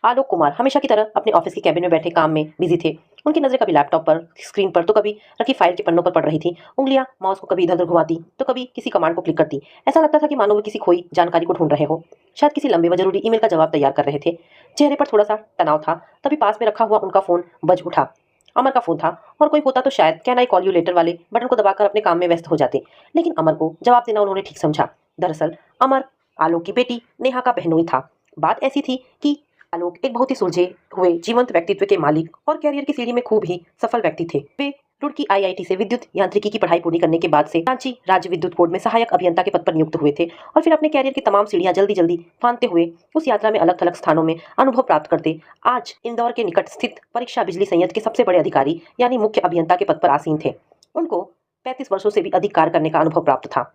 आलोक कुमार हमेशा की तरह अपने ऑफिस के कैबिन में बैठे काम में बिजी थे। उनकी नजरें कभी लैपटॉप पर, स्क्रीन पर तो कभी रखी फाइल के पन्नों पर पड़ रही थी। उंगलियां माउस को कभी इधर उधर घुमाती तो कभी किसी कमांड को क्लिक करती। ऐसा लगता था कि मानो वे किसी खोई जानकारी को ढूंढ रहे हो, शायद किसी लंबे व जरूरी ईमेल का जवाब तैयार कर रहे थे। चेहरे पर थोड़ा सा तनाव था। तभी पास में रखा हुआ उनका फोन बज उठा। अमर का फोन था और कोई होता तो शायद can I call you later वाले बटन को दबाकर अपने काम में व्यस्त हो जाते, लेकिन अमर को जवाब देना उन्होंने ठीक समझा। दरअसल अमर आलोक की बेटी नेहा का बहनोई था। बात ऐसी थी कि आलोक एक बहुत ही सुलझे हुए जीवंत व्यक्तित्व के मालिक और कैरियर की सीढ़ी में खूब ही सफल व्यक्ति थे। वे रुड़की आईआईटी से विद्युत यांत्रिकी की पढ़ाई पूरी करने के बाद से रांची राज्य विद्युत बोर्ड में सहायक अभियंता के पद पर नियुक्त हुए थे और फिर अपने कैरियर की तमाम सीढ़ियां जल्दी जल्दी फांदते हुए उस यात्रा में अलग थलग स्थानों में अनुभव प्राप्त करते आज इंदौर के निकट स्थित परीक्षा बिजली संयंत्र के सबसे बड़े अधिकारी यानी मुख्य अभियंता के पद पर आसीन थे। उनको 35 वर्षों से भी अधिक कार्य करने का अनुभव प्राप्त था।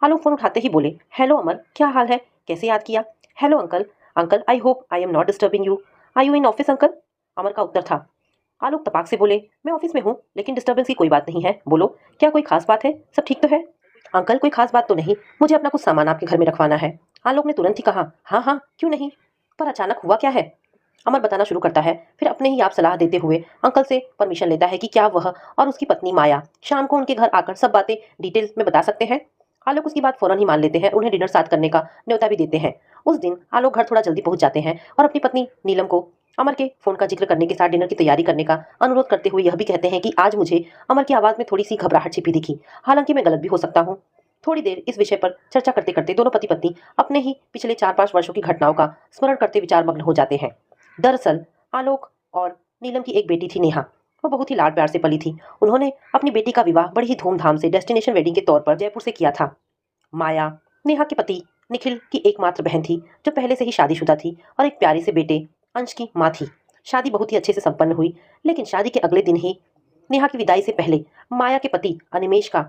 आलोक फोन उठाते ही बोले, हेलो अमर, क्या हाल है, कैसे याद किया? Hello uncle, uncle I hope I am not disturbing you, are you in office uncle? Amar का उत्तर था। आलोक तपाक से बोले, मैं ऑफिस में हूँ लेकिन डिस्टर्बेंस की कोई बात नहीं है, बोलो क्या कोई खास बात है, सब ठीक तो है? अंकल कोई खास बात तो नहीं, मुझे अपना कुछ सामान आपके घर में रखवाना है। आलोक ने तुरंत ही कहा, हाँ हाँ क्यों नहीं, पर अचानक हुआ क्या है? अमर बताना शुरू करता है, फिर अपने ही आप सलाह देते हुए अंकल से परमिशन लेता है कि क्या वह और उसकी पत्नी माया शाम को उनके घर आकर सब बातें डिटेल में बता सकते हैं। आलोक उसकी बात फौरन ही मान लेते हैं, उन्हें डिनर साथ करने का न्योता भी देते हैं। उस दिन आलोक घर थोड़ा जल्दी पहुंच जाते हैं और अपनी पत्नी नीलम को अमर के फोन का जिक्र करने के साथ डिनर की तैयारी करने का अनुरोध करते हुए यह भी कहते हैं कि आज मुझे अमर की आवाज में थोड़ी सी घबराहट छिपी दिखी, हालांकि मैं गलत भी हो सकता हूँ। थोड़ी देर इस विषय पर चर्चा करते करते दोनों पति पत्नी अपने ही पिछले 4-5 वर्षों की घटनाओं का स्मरण करते विचार मग्न हो जाते हैं। दरअसल आलोक और नीलम की एक बेटी थी नेहा। वो बहुत ही लाड प्यार से पली थी। उन्होंने अपनी बेटी का विवाह बड़ी ही धूमधाम से डेस्टिनेशन वेडिंग के तौर पर जयपुर से किया था। माया नेहा के पति निखिल की एकमात्र बहन थी जो पहले से ही शादीशुदा थी और एक प्यारे से बेटे अंश की माँ थी। शादी बहुत ही अच्छे से संपन्न हुई, लेकिन शादी के अगले दिन ही नेहा की विदाई से पहले माया के पति अनिमेश का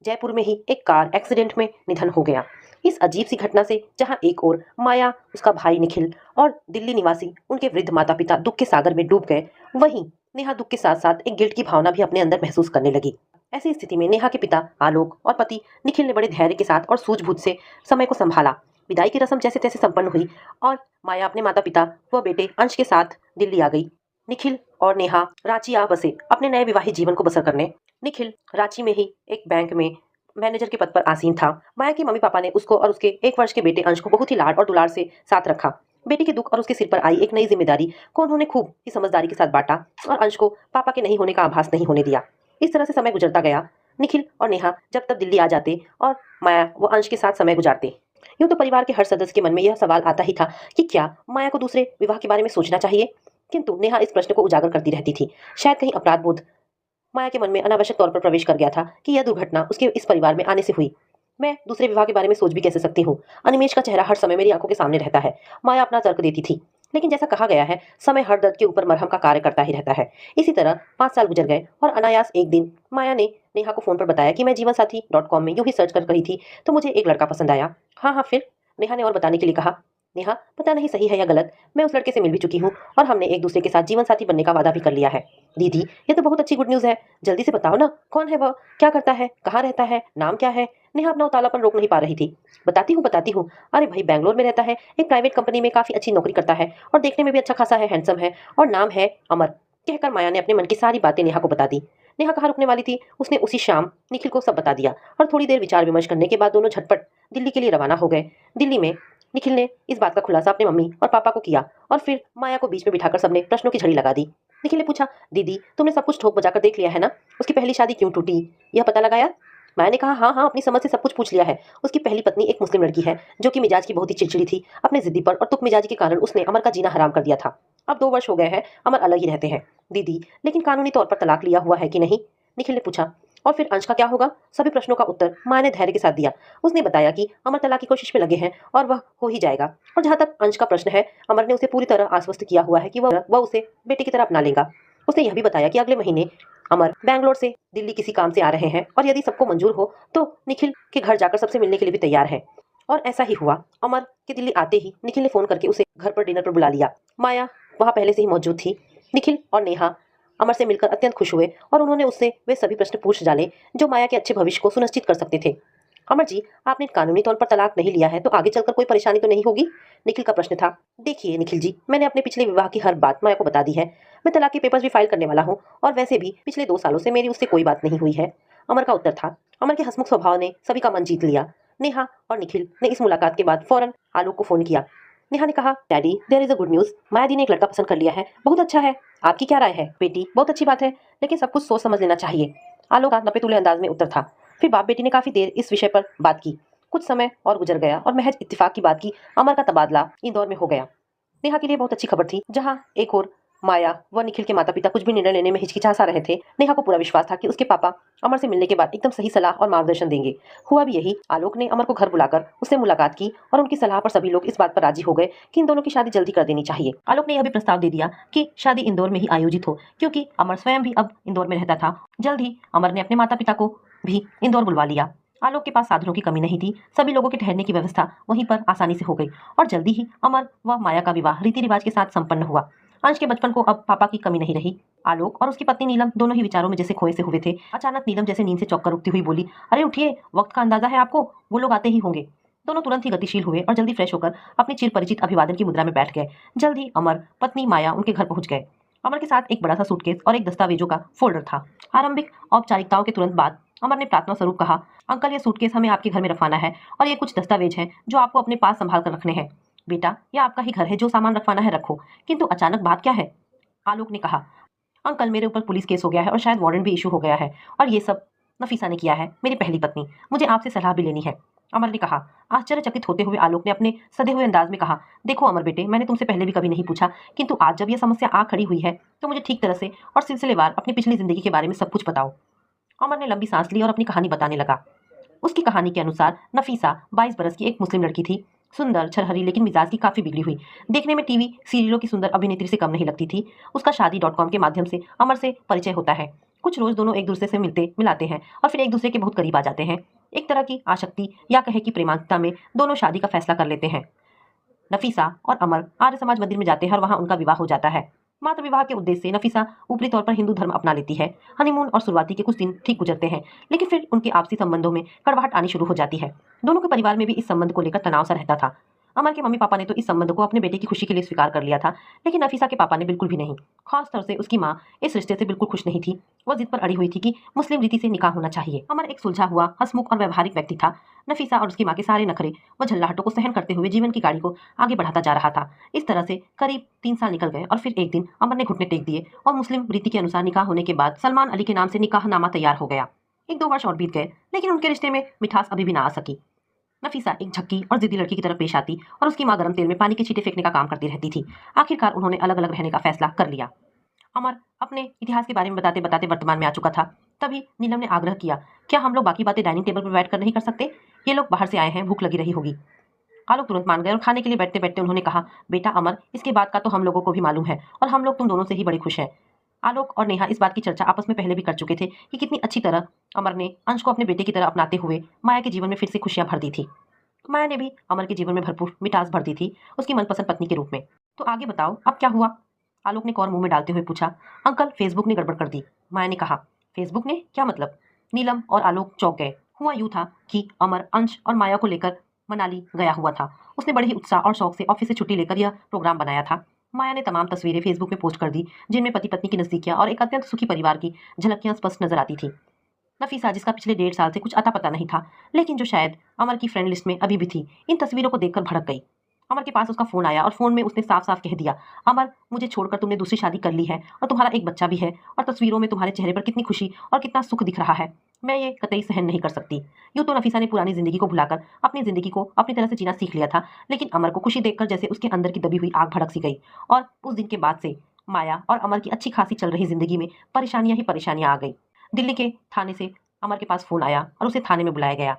जयपुर में ही एक कार एक्सीडेंट में निधन हो गया। इस अजीब सी घटना से जहां एक ओर माया, उसका भाई निखिल और दिल्ली निवासी उनके वृद्ध माता पिता दुख के सागर में डूब गए, वहीं नेहा दुख के साथ साथ एक गिल्ट की भावना भी अपने अंदर महसूस करने लगी। ऐसी स्थिति में नेहा के पिता आलोक और पति निखिल ने बड़े धैर्य के साथ और सूझबूझ से समय को संभाला। विदाई की रस्म जैसे तैसे संपन्न हुई और माया अपने माता पिता व बेटे अंश के साथ दिल्ली आ गई। निखिल और नेहा रांची आ बसे अपने नए विवाहित जीवन को बसर करने। निखिल रांची में ही एक बैंक में मैनेजर के पद पर आसीन था। माया के मम्मी पापा ने उसको और उसके 1 वर्ष के बेटे अंश को बहुत ही लाड और दुलार से साथ रखा। बेटी के दुख और उसके सिर पर आई एक नई जिम्मेदारी को उन्होंने खूब ही समझदारी के साथ बांटा और अंश को पापा के नहीं होने का आभास नहीं होने दिया। इस तरह से समय गुजरता गया। निखिल और नेहा जब तक दिल्ली आ जाते और माया वो अंश के साथ समय गुजारते। यूं तो परिवार के हर सदस्य के मन में यह सवाल आता ही था कि क्या माया को दूसरे विवाह के बारे में सोचना चाहिए, किंतु नेहा इस प्रश्न को उजागर करती रहती थी। शायद कहीं अपराध बोध माया के मन में अनावश्यक तौर पर प्रवेश कर गया था कि यह दुर्घटना उसके इस परिवार में आने से हुई। मैं दूसरे विवाह के बारे में सोच भी कैसे सकती हूँ, अनिमेश का चेहरा हर समय मेरी आंखों के सामने रहता है, माया अपना तर्क देती थी। लेकिन जैसा कहा गया है, समय हर दर्द के ऊपर मरहम का कार्य करता ही रहता है। इसी तरह 5 साल गुजर गए और अनायास एक दिन माया ने नेहा को फोन पर बताया कि मैं जीवनसाथी.com में यूं ही सर्च कर रही थी तो मुझे एक लड़का पसंद आया। हाँ हाँ फिर? नेहा ने और बताने के लिए कहा। नेहा, पता नहीं सही है या गलत, मैं उस लड़के से मिल भी चुकी हूँ और हमने एक दूसरे के साथ जीवन साथी बनने का वादा भी कर लिया है। दीदी, ये तो बहुत अच्छी गुड न्यूज़ है, जल्दी से बताओ ना, कौन है वह, क्या करता है, कहाँ रहता है, नाम क्या है? नेहा अपना उतावलापन रोक नहीं पा रही थी। बताती हूँ, अरे भाई बेंगलोर में रहता है, एक प्राइवेट कंपनी में काफी अच्छी नौकरी करता है और देखने में भी अच्छा खासा है, हैंडसम है और नाम है अमर। कहकर माया ने अपने मन की सारी बातें नेहा को बता दी। नेहा कहाँ रुकने वाली थी, उसने उसी शाम निखिल को सब बता दिया और थोड़ी देर विचार विमर्श करने के बाद दोनों झटपट दिल्ली के लिए रवाना हो गए। दिल्ली में निखिल ने इस बात का खुलासा अपने मम्मी और पापा को किया और फिर माया को बीच में बिठाकर सबने प्रश्नों की झड़ी लगा दी। निखिल ने पूछा, दीदी तुमने सब कुछ ठोक बजाकर देख लिया है ना, उसकी पहली शादी क्यों टूटी, यह पता लगाया? माया ने कहा, हाँ हाँ अपनी समझ से सब कुछ पूछ लिया है। उसकी पहली पत्नी एक मुस्लिम लड़की है जो कि मिजाज की बहुत ही चिड़चिड़ी थी। अपने जिद्दी पर और तुक मिजाजी के कारण उसने अमर का जीना हराम कर दिया था। अब 2 वर्ष हो गए हैं, अमर अलग ही रहते हैं। दीदी, लेकिन कानूनी तौर पर तलाक लिया हुआ है कि नहीं, निखिल ने पूछा। और फिर अंश का क्या होगा? सभी प्रश्नों का उत्तर माया ने धैर्य के साथ दिया। उसने बताया कि अमर तलाक की कोशिश में लगे हैं और वह हो ही जाएगा। और जहां तक अंश का प्रश्न है, अमर ने उसे पूरी तरह आश्वस्त किया हुआ है कि वह उसे बेटे की तरह अपना लेगा। उसने यह भी बताया कि अगले महीने अमर बैंगलोर से दिल्ली किसी काम से आ रहे हैं और यदि सबको मंजूर हो तो निखिल के घर जाकर सबसे मिलने के लिए भी तैयार है। और ऐसा ही हुआ। अमर के दिल्ली आते ही निखिल ने फोन करके उसे घर पर डिनर पर बुला लिया। माया वहां पहले से ही मौजूद थी। निखिल और नेहा अमर से मिलकर अत्यंत खुश हुए और उन्होंने उससे वे सभी प्रश्न पूछ डाले जो माया के अच्छे भविष्य को सुनिश्चित कर सकते थे। अमर जी, आपने कानूनी तौर पर तलाक नहीं लिया है तो आगे चलकर कोई परेशानी तो नहीं होगी? निखिल का प्रश्न था। देखिए निखिल जी, मैंने अपने पिछले विवाह की हर बात माया को बता दी है। मैं तलाक के पेपर्स भी फाइल करने वाला हूँ और वैसे भी पिछले 2 सालों से मेरी उससे कोई बात नहीं हुई है। अमर का उत्तर था। अमर के हंसमुख स्वभाव ने सभी का मन जीत लिया। नेहा और निखिल ने इस मुलाकात के बाद फौरन आलोक को फोन किया। नेहा ने कहा, daddy there is a good news, Maya दी ने एक लड़का पसंद कर लिया है, बहुत अच्छा है। आपकी क्या राय है? बेटी, बहुत अच्छी बात है, लेकिन सब कुछ सोच समझ लेना चाहिए। आलोक का नपे तुले अंदाज में उत्तर था। फिर बाप बेटी ने काफी देर इस विषय पर बात की। कुछ समय और गुजर गया और महज इत्तेफाक की बात की अमर का तबादला इंदौर में हो गया। नेहा के लिए बहुत अच्छी खबर थी। जहां एक और माया व निखिल के माता पिता कुछ भी निर्णय लेने में हिचकिचा रहे थे, नेहा को पूरा विश्वास था कि उसके पापा अमर से मिलने के बाद एकदम सही सलाह और मार्गदर्शन देंगे। हुआ भी यही। आलोक ने अमर को घर बुलाकर उससे मुलाकात की और उनकी सलाह पर सभी लोग इस बात पर राजी हो गए कि इन दोनों की शादी जल्दी कर देनी चाहिए। आलोक ने यह भी प्रस्ताव दे दिया कि शादी इंदौर में ही आयोजित हो, क्योंकि अमर स्वयं भी अब इंदौर में रहता था। जल्द ही अमर ने अपने माता पिता को भी इंदौर बुलवा लिया। आलोक के पास साधनों की कमी नहीं थी। सभी लोगों के ठहरने की व्यवस्था वहीं पर आसानी से हो गई और जल्दी ही अमर व माया का विवाह रीति रिवाज के साथ संपन्न हुआ। अंश के बचपन को अब पापा की कमी नहीं रही। आलोक और उसकी पत्नी नीलम दोनों ही विचारों में जैसे खोए से हुए थे। अचानक नीलम जैसे नींद से चौंक कर उठती हुई बोली, अरे उठिए, वक्त का अंदाजा है आपको? वो लोग आते ही होंगे। दोनों तुरंत ही गतिशील हुए और जल्दी फ्रेश होकर अपनी चिर परिचित अभिवादन की मुद्रा में बैठ गए। जल्द ही अमर, पत्नी माया उनके घर पहुंच गए। अमर के साथ एक बड़ा सा सूटकेस और एक दस्तावेजों का फोल्डर था। आरंभिक औपचारिकताओं के तुरंत बाद अमर ने प्रार्थना स्वरूप कहा, अंकल ये सूटकेस हमें आपके घर में रखवाना है और ये कुछ दस्तावेज हैं जो आपको अपने पास संभाल कर रखने हैं। बेटा, यह आपका ही घर है, जो सामान रखवाना है रखो। किंतु अचानक बात क्या है? आलोक ने कहा, अंकल मेरे ऊपर पुलिस केस हो गया है और शायद वारंट भी इशू हो गया है और ये सब नफीसा ने किया है, मेरी पहली पत्नी। मुझे आपसे सलाह भी लेनी है। अमर ने कहा। आश्चर्यचकित होते हुए आलोक ने अपने सधे हुए अंदाज में कहा, देखो अमर बेटे, मैंने तुमसे पहले भी कभी नहीं पूछा, किंतु आज जब यह समस्या आ खड़ी हुई है तो मुझे ठीक तरह से और सिलसिलेवार अपनी पिछली जिंदगी के बारे में सब कुछ बताओ। अमर ने लंबी सांस ली और अपनी कहानी बताने लगा। उसकी कहानी के अनुसार नफीसा 22 बरस की एक मुस्लिम लड़की थी। सुंदर, छरहरी, लेकिन मिजाज की काफी बिगड़ी हुई। देखने में टीवी सीरियलों की सुंदर अभिनेत्री से कम नहीं लगती थी। उसका शादी.com के माध्यम से अमर से परिचय होता है। कुछ रोज दोनों एक दूसरे से मिलते मिलाते हैं और फिर एक दूसरे के बहुत करीब आ जाते हैं। एक तरह की आसक्ति या कहे कि प्रेमांतता में दोनों शादी का फैसला कर लेते हैं। नफीसा और अमर आर्य समाज मंदिर में जाते हैं और वहां उनका विवाह हो जाता है। मात्र विवाह के उद्देश्य से नफीसा ऊपरी तौर पर हिंदू धर्म अपना लेती है। हनीमून और शुरुआती के कुछ दिन ठीक गुजरते हैं, लेकिन फिर उनके आपसी संबंधों में कड़वाहट आनी शुरू हो जाती है। दोनों के परिवार में भी इस संबंध को लेकर तनाव सा रहता था। अमर के मम्मी पापा ने तो इस संबंध को अपने बेटे की खुशी के लिए स्वीकार कर लिया था, लेकिन नफीसा के पापा ने बिल्कुल भी नहीं। खास तौर से उसकी माँ इस रिश्ते से बिल्कुल खुश नहीं थी। वह जिद पर अड़ी हुई थी कि मुस्लिम रीति से निकाह होना चाहिए। अमर एक सुलझा हुआ, हंसमुख और व्यवहारिक व्यक्ति था। नफीसा और उसकी माँ के सारे नखरे व झल्लाहटों को सहन करते हुए जीवन की गाड़ी को आगे बढ़ाता जा रहा था। इस तरह से करीब 3 साल निकल गए और फिर एक दिन अमर ने घुटने टेक दिए और मुस्लिम रीति के अनुसार निकाह होने के बाद सलमान अली के नाम से निकाहनामा तैयार हो गया। 1-2 वर्ष और बीत गए, लेकिन उनके रिश्ते में मिठास अभी भी ना आ सकी। नफीसा एक झक्की और जिद्दी लड़की की तरफ पेश आती और उसकी माँ गर्म तेल में पानी के छींटे फेंकने का काम करती रहती थी। आखिरकार उन्होंने अलग अलग रहने का फैसला कर लिया। अमर अपने इतिहास के बारे में बताते बताते वर्तमान में आ चुका था। तभी नीलम ने आग्रह किया, क्या हम लोग बाकी बातें डाइनिंग टेबल पर बैठकर नहीं कर सकते? ये लोग बाहर से आए हैं, भूख लगी रही होगी। आलोक तुरंत मान गए और खाने के लिए बैठते बैठते उन्होंने कहा, बेटा अमर, इसके बाद का तो हम लोगों को भी मालूम है और हम लोग तुम दोनों से ही बड़े खुश हैं। आलोक और नेहा इस बात की चर्चा आपस में पहले भी कर चुके थे कि कितनी अच्छी तरह अमर ने अंश को अपने बेटे की तरह अपनाते हुए माया के जीवन में फिर से खुशियां भर दी थी। माया ने भी अमर के जीवन में भरपूर मिठास भर दी थी, उसकी मनपसंद पत्नी के रूप में। तो आगे बताओ, अब क्या हुआ? आलोक ने कौर मुंह में डालते हुए पूछा। अंकल, फेसबुक ने गड़बड़ कर दी। माया ने कहा। फेसबुक ने? क्या मतलब? नीलम और आलोक चौंक गए। हुआ यूं था कि अमर अंश और माया को लेकर मनाली गया हुआ था। उसने बड़े ही उत्साह और शौक से ऑफिस से छुट्टी लेकर यह प्रोग्राम बनाया था। माया ने तमाम तस्वीरें फेसबुक में पोस्ट कर दी, जिनमें पति पत्नी की नजदीकियां और एक अत्यंत सुखी परिवार की झलकियां स्पष्ट नजर आती थी। नफीसा, जिसका पिछले 1.5 साल से कुछ अता पता नहीं था, लेकिन जो शायद अमर की फ्रेंड लिस्ट में अभी भी थी, इन तस्वीरों को देखकर भड़क गई। अमर के पास उसका फोन आया और फोन में उसने साफ साफ कह दिया, अमर, मुझे छोड़कर तुमने दूसरी शादी कर ली है और तुम्हारा एक बच्चा भी है और तस्वीरों में तुम्हारे चेहरे पर कितनी खुशी और कितना सुख दिख रहा है। मैं ये कतई सहन नहीं कर सकती। यूं तो नफीसा ने पुरानी जिंदगी को भुलाकर अपनी जिंदगी को अपनी तरह से जीना सीख लिया था, लेकिन अमर को खुशी देखकर जैसे उसके अंदर की दबी हुई आग भड़क सी गई और उस दिन के बाद से माया और अमर की अच्छी खासी चल रही जिंदगी में परेशानियां ही परेशानियां आ गई। दिल्ली के थाने से अमर के पास फोन आया और उसे थाने में बुलाया गया।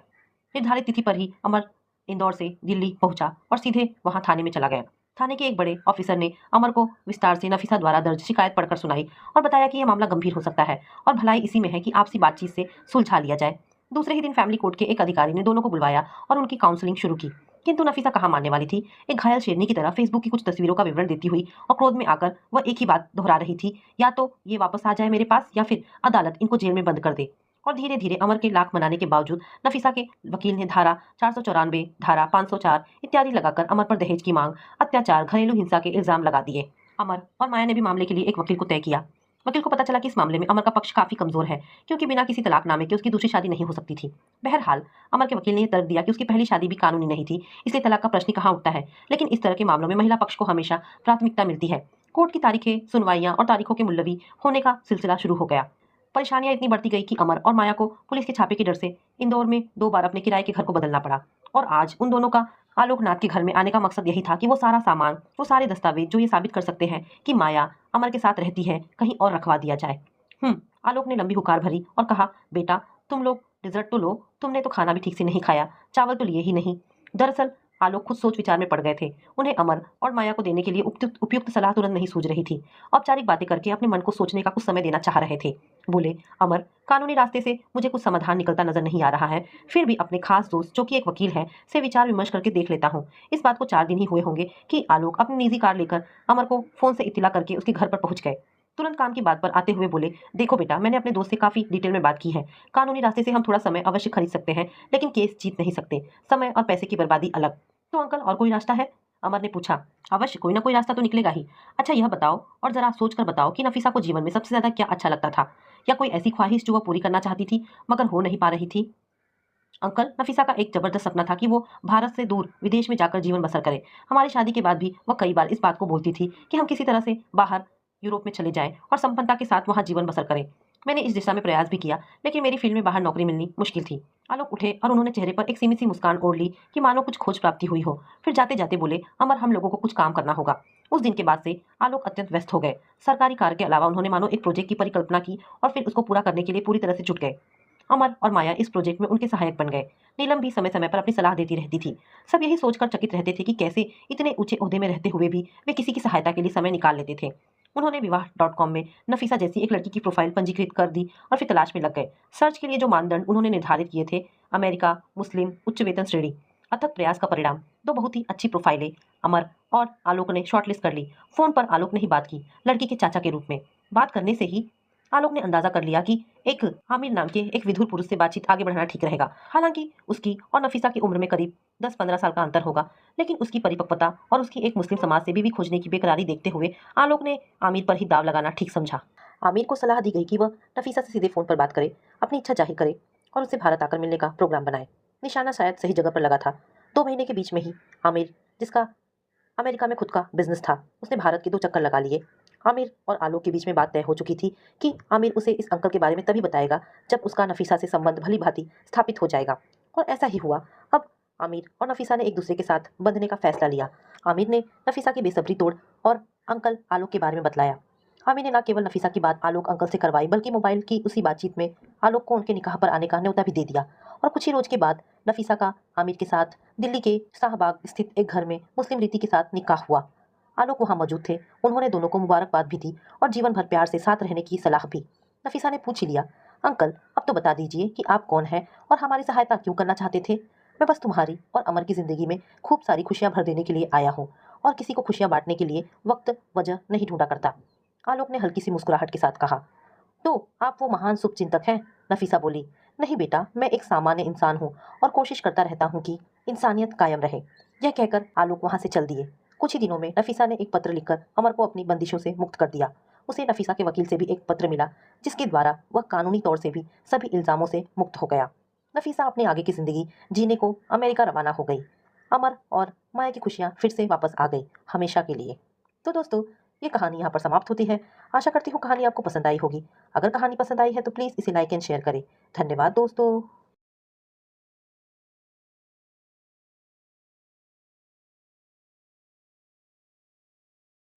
निर्धारित तिथि पर ही अमर इंदौर से दिल्ली पहुंचा और सीधे वहां थाने में चला गया। थाने के एक बड़े ऑफिसर ने अमर को विस्तार से नफीसा द्वारा दर्ज शिकायत पढ़कर सुनाई और बताया कि यह मामला गंभीर हो सकता है और भलाई इसी में है कि आपसी बातचीत से सुलझा लिया जाए। दूसरे ही दिन फैमिली कोर्ट के एक अधिकारी ने दोनों को बुलवाया और उनकी काउंसलिंग शुरू की, किंतु नफीसा कहाँ मानने वाली थी। एक घायल शेरनी की तरह फेसबुक की कुछ तस्वीरों का विवरण देती हुई और क्रोध में आकर वह एक ही बात दोहरा रही थी, या तो ये वापस आ जाए मेरे पास या फिर अदालत इनको जेल में बंद कर दे। और धीरे धीरे अमर के लाख मनाने के बावजूद नफीसा के वकील ने धारा 494, धारा 504 इत्यादि लगाकर अमर पर दहेज की मांग, अत्याचार, घरेलू हिंसा के इल्जाम लगा दिए। अमर और माया ने भी मामले के लिए एक वकील को तय किया। वकील को पता चला कि इस मामले में अमर का पक्ष काफी कमजोर है, क्योंकि बिना किसी तलाकनामे के उसकी दूसरी शादी नहीं हो सकती थी। बहरहाल अमर के वकील ने यह तर्क दिया कि उसकी पहली शादी भी कानूनी नहीं थी, इसलिए तलाक का प्रश्न ही कहाँ उठता है। लेकिन इस तरह के मामलों में महिला पक्ष को हमेशा प्राथमिकता मिलती है। कोर्ट की तारीखें, सुनवाइयां और तारीखों के मुलतवी होने का सिलसिला शुरू हो गया। परेशानियां इतनी बढ़ती गई कि अमर और माया को पुलिस के छापे के डर से इंदौर में 2 बार अपने किराए के घर को बदलना पड़ा। और आज उन दोनों का आलोकनाथ के घर में आने का मकसद यही था कि वो सारा सामान, वो सारे दस्तावेज जो ये साबित कर सकते हैं कि माया अमर के साथ रहती है, कहीं और रखवा दिया जाए। आलोक ने लंबी हुकार भरी और कहा, बेटा तुम लोग डिजर्ट तो लो, तुमने तो खाना भी ठीक से नहीं खाया, चावल तो लिए ही नहीं। दरअसल आलोक खुद सोच विचार में पड़ गए थे। उन्हें अमर और माया को देने के लिए उपयुक्त सलाह तुरंत नहीं सूझ रही थी। औपचारिक बातें करके अपने मन को सोचने का कुछ समय देना चाह रहे थे। बोले, अमर, कानूनी रास्ते से मुझे कुछ समाधान निकलता नजर नहीं आ रहा है, फिर भी अपने खास दोस्त जो कि एक वकील है से विचार विमर्श करके देख लेता हूँ। इस बात को 4 दिन ही हुए होंगे कि आलोक अपनी निजी कार लेकर अमर को फोन से इत्तला करके उसके घर पर पहुंच गए। तुरंत काम की बात पर आते हुए बोले, देखो बेटा, मैंने अपने दोस्त से काफी डिटेल में बात की है। कानूनी रास्ते से हम थोड़ा समय अवश्य खरीद सकते हैं, लेकिन केस जीत नहीं सकते। समय और पैसे की बर्बादी अलग। तो अंकल, और कोई रास्ता है? अमर ने पूछा। अवश्य कोई ना कोई रास्ता तो निकलेगा ही। अच्छा यह बताओ, और जरा सोच कर बताओ कि नफीसा को जीवन में सबसे ज्यादा क्या अच्छा लगता था, या कोई ऐसी ख्वाहिश जो वह पूरी करना चाहती थी मगर हो नहीं पा रही थी? अंकल, नफीसा का एक जबरदस्त सपना था कि वो भारत से दूर विदेश में जाकर जीवन बसर करे। हमारी शादी के बाद भी वह कई बार इस बात को बोलती थी कि हम किसी तरह से बाहर यूरोप में चले जाएं और संपन्नता के साथ वहां जीवन बसर करें। मैंने इस दिशा में प्रयास भी किया, लेकिन मेरी फील्ड में बाहर नौकरी मिलनी मुश्किल थी। आलोक उठे और उन्होंने चेहरे पर एक सीमित सी मुस्कान ओढ़ ली कि मानो कुछ खोज प्राप्ति हुई हो। फिर जाते जाते बोले, अमर, हम लोगों को कुछ काम करना होगा। उस दिन के बाद से आलोक अत्यंत व्यस्त हो गए। सरकारी कार्य के अलावा उन्होंने मानो एक प्रोजेक्ट की परिकल्पना की और फिर उसको पूरा करने के लिए पूरी तरह से जुट गए। अमर और माया इस प्रोजेक्ट में उनके सहायक बन गए। नीलम भी समय समय पर अपनी सलाह देती रहती थी। सब यही सोचकर चकित रहते थे कि कैसे इतने ऊंचे ओहदे में रहते हुए भी वे किसी की सहायता के लिए समय निकाल लेते थे। उन्होंने विवाह.com में नफीसा जैसी एक लड़की की प्रोफाइल पंजीकृत कर दी और फिर तलाश में लग गए। सर्च के लिए जो मानदंड उन्होंने निर्धारित किए थे, अमेरिका, मुस्लिम, उच्च वेतन श्रेणी, अथक प्रयास का परिणाम, 2 बहुत ही अच्छी प्रोफाइलें अमर और आलोक ने शॉर्टलिस्ट कर ली। फोन पर आलोक ने ही बात की, लड़की के चाचा के रूप में। बात करने से ही आलोक ने अंदाजा कर लिया कि एक आमिर नाम के एक विधुर पुरुष से बातचीत आगे बढ़ाना ठीक रहेगा। हालांकि उसकी और नफीसा की उम्र में करीब 10-15 साल का अंतर होगा, लेकिन उसकी परिपक्वता और उसकी एक मुस्लिम समाज से बीवी खोजने की बेकरारी देखते हुए आलोक ने आमिर पर ही दाव लगाना ठीक समझा। आमिर को सलाह दी गई कि वह नफीसा से सीधे फोन पर बात करे, अपनी इच्छा जाहिर करे और उससे भारत आकर मिलने का प्रोग्राम बनाए। निशाना शायद सही जगह पर लगा था। 2 महीने के बीच में ही आमिर, जिसका अमेरिका में खुद का बिजनेस था, उसने भारत के 2 चक्कर लगा लिए। आमिर और आलोक के बीच में बात तय हो चुकी थी कि आमिर उसे इस अंकल के बारे में तभी बताएगा जब उसका नफीसा से संबंध भली भांति स्थापित हो जाएगा। और ऐसा ही हुआ। अब आमिर और नफीसा ने एक दूसरे के साथ बंधने का फैसला लिया। आमिर ने नफीसा की बेसब्री तोड़ और अंकल आलोक के बारे में बतलाया। आमिर ने न केवल नफीसा की बात आलोक अंकल से करवाई, बल्कि मोबाइल की उसी बातचीत में आलोक को उनके निकाह पर आने का न्योता भी दे दिया। और कुछ ही रोज के बाद नफीसा का आमिर के साथ दिल्ली के शाहबाग स्थित एक घर में मुस्लिम रीति के साथ निकाह हुआ। आलोक वहां मौजूद थे। उन्होंने दोनों को मुबारकबाद भी दी और जीवन भर प्यार से साथ रहने की सलाह भी। नफीसा ने पूछ ही लिया, अंकल, अब तो बता दीजिए कि आप कौन हैं और हमारी सहायता क्यों करना चाहते थे? मैं बस तुम्हारी और अमर की जिंदगी में खूब सारी खुशियां भर देने के लिए आया हूँ, और किसी को खुशियां बांटने के लिए वक्त वजह नहीं ढूंढा करता। आलोक ने हल्की सी मुस्कुराहट के साथ कहा। तो आप वो महान शुभचिंतक हैं? नफीसा बोली। नहीं बेटा, मैं एक सामान्य इंसान हूँ और कोशिश करता रहता हूँ कि इंसानियत कायम रहे। यह कहकर आलोक वहां से चल दिए। कुछ ही दिनों में नफीसा ने एक पत्र लिखकर अमर को अपनी बंदिशों से मुक्त कर दिया। उसे नफीसा के वकील से भी एक पत्र मिला, जिसके द्वारा वह कानूनी तौर से भी सभी इल्जामों से मुक्त हो गया। नफीसा अपनी आगे की जिंदगी जीने को अमेरिका रवाना हो गई। अमर और माया की खुशियां फिर से वापस आ गई, हमेशा के लिए। तो दोस्तों, ये कहानी यहाँ पर समाप्त होती है। आशा करती हूँ कहानी आपको पसंद आई होगी। अगर कहानी पसंद आई है तो प्लीज़ इसे लाइक एंड शेयर करें। धन्यवाद दोस्तों।